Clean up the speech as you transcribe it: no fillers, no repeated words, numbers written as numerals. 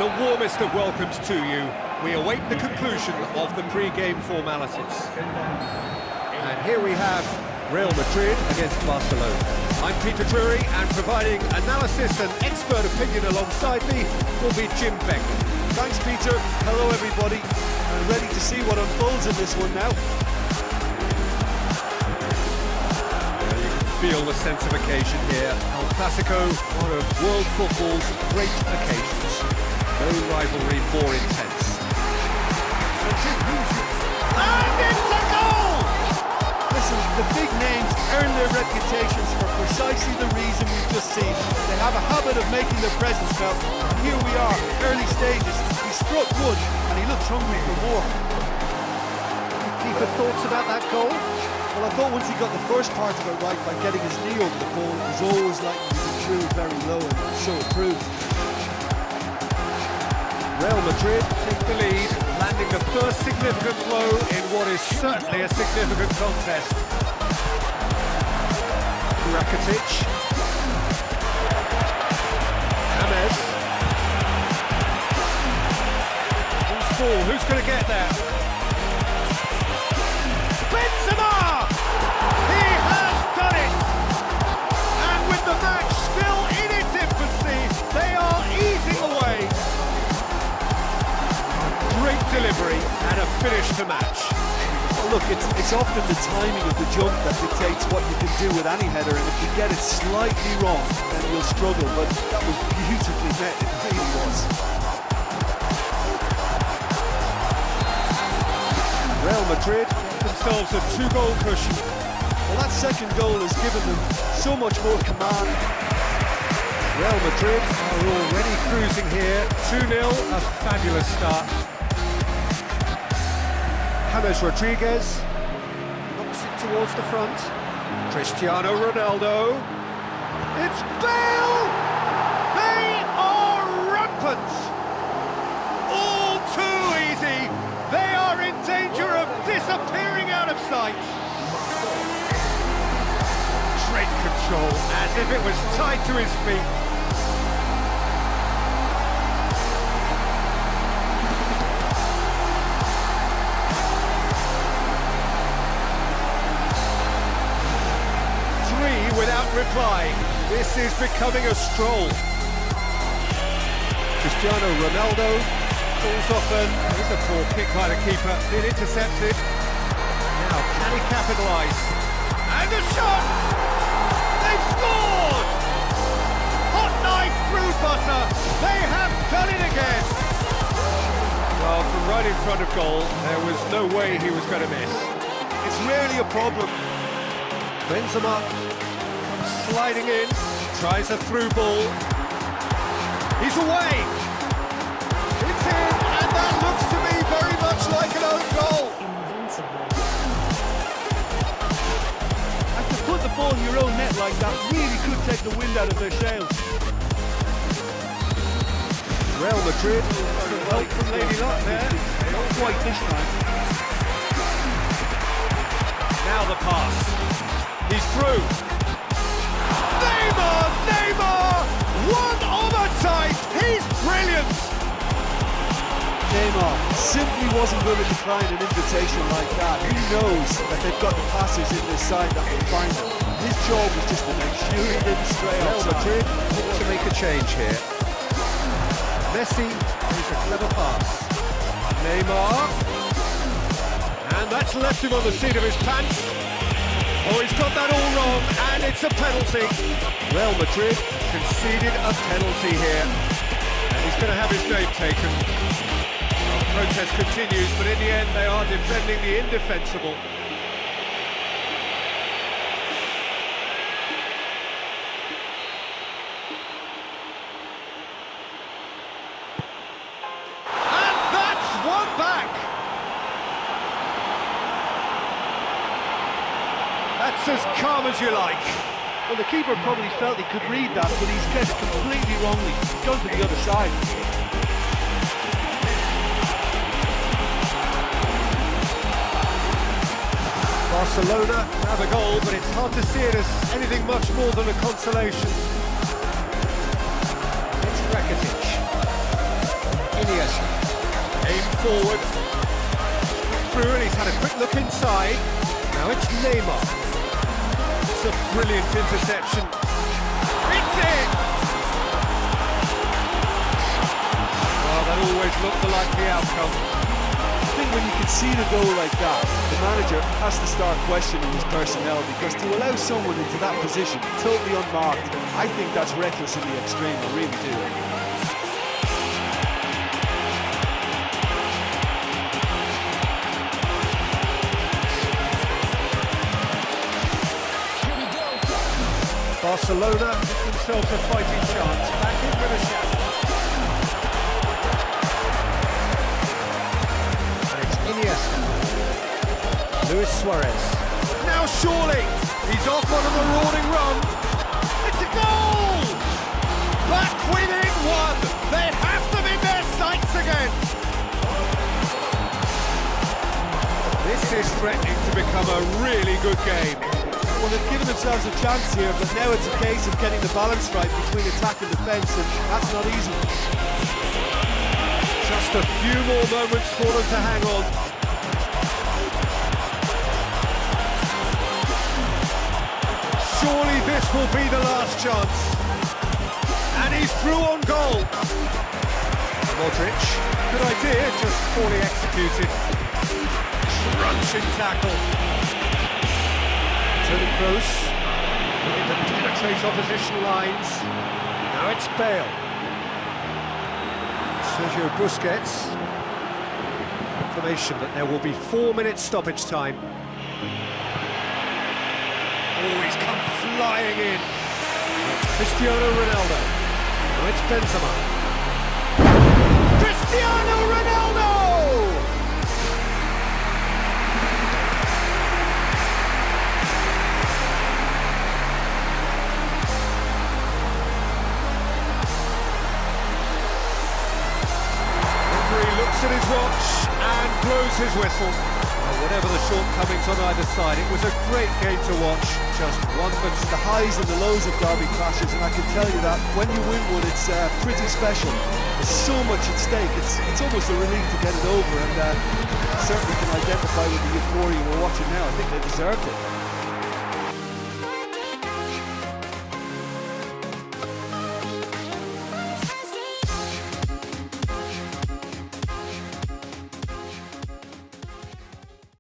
the warmest of welcomes to you. We await the conclusion of the pre-game formalities. And here we have Real Madrid against Barcelona. I'm Peter Drury, and providing analysis and expert opinion alongside me will be Jim Beck. Thanks, Peter. Hello, everybody. I'm ready to see what unfolds in this one now. You can feel the sense of occasion here. El Clasico, one of world football's great occasions. No rivalry more intense. And it's a goal! Listen, the big names earn their reputations for precisely the reason we've just seen. They have a habit of making their presence felt. And here we are, early stages. He struck good, and he looks hungry for more. Keeper, thoughts about that goal? Well, I thought once he got the first part of it right by getting his knee over the ball, it was always likely to be drilled very low, and so it proved. Real Madrid take the lead, landing the first significant blow in what is certainly a significant contest. Rakitic. James. Who's ball? Who's going to get there? Benzema! He has done it! And with the match still in its infancy, they are easing away. Great delivery and a finish to match. Well, look, it's often the timing of the jump that dictates what you can do with any header, and if you get it slightly wrong, then you'll struggle, but that was beautifully met, it really was. Real Madrid themselves a two-goal cushion. Well, that second goal has given them so much more command. Real Madrid are already cruising here. 2-0, a fabulous start. James Rodriguez knocks it towards the front. Cristiano Ronaldo. It's Bale! They are rampant! All too easy! They are in danger of disappearing out of sight! Great control, as if it was tied to his feet. Without reply. This is becoming a stroll. Cristiano Ronaldo falls off there's a poor kick by the keeper, been intercepted. Now, can he capitalise? And a shot! They've scored! Hot knife through butter, they have done it again! Well, from right in front of goal, there was no way he was going to miss. It's rarely a problem. Benzema sliding in, tries a through ball. He's away! It's in, and that looks to me very much like an own goal. And to put the ball in your own net like that really could take the wind out of their sails. Real Madrid, help from Lady Luck there. Not quite this time. Now the pass. He's through. Neymar! One of a type! He's brilliant! Neymar simply wasn't going to decline an invitation like that. He knows that they've got the passes in this side that will find him. His job was just to make sure he didn't stray outside. Real Madrid looks to make a change here. Messi is a clever pass. Neymar. And that's left him on the seat of his pants. Oh, he's got that all wrong, and it's a penalty. Real Madrid conceded a penalty here, and he's going to have his name taken. Well, the protest continues, but in the end, they are defending the indefensible. And that's one back. That's as calm as you like. Well, the keeper probably felt he could read that, but he's guessed completely wrongly. He's gone to the other side. Barcelona have a goal, but it's hard to see it as anything much more than a consolation. It's Rakitic. Iniesta. Aim forward. Through, and he's had a quick look inside. Now it's Neymar. It's a brilliant interception. It's in! Well, that always looked the likely outcome. I think when you concede a goal like that, the manager has to start questioning his personnel, because to allow someone into that position, totally unmarked, I think that's reckless in the extreme, I really do. Barcelona themselves a fighting chance. Back in with a shot. And it's Iniesta. Luis Suarez. Now surely he's off on a marauding run. It's a goal! Back within one. They have them in their sights again. This is threatening to become a really good game. Well, they've given themselves a chance here, but now it's a case of getting the balance right between attack and defence, and that's not easy. Just a few more moments for them to hang on. Surely this will be the last chance. And he's through on goal. Modric, good idea, just poorly executed. Crunching tackle. Toni Kroos, looking to penetrate opposition lines. Now it's Bale. Sergio Busquets. Confirmation that there will be 4 minutes stoppage time. Oh, he's come flying in. Cristiano Ronaldo. Now it's Benzema. Cristiano Ronaldo! At his watch and blows his whistle. Well, whatever the shortcomings on either side, it was a great game to watch. Just one but The highs and the lows of derby clashes, and I can tell you that when you win one, it's pretty special. There's so much at stake. It's almost a relief to get it over, and certainly can identify with the euphoria we're watching now. I think they deserved it.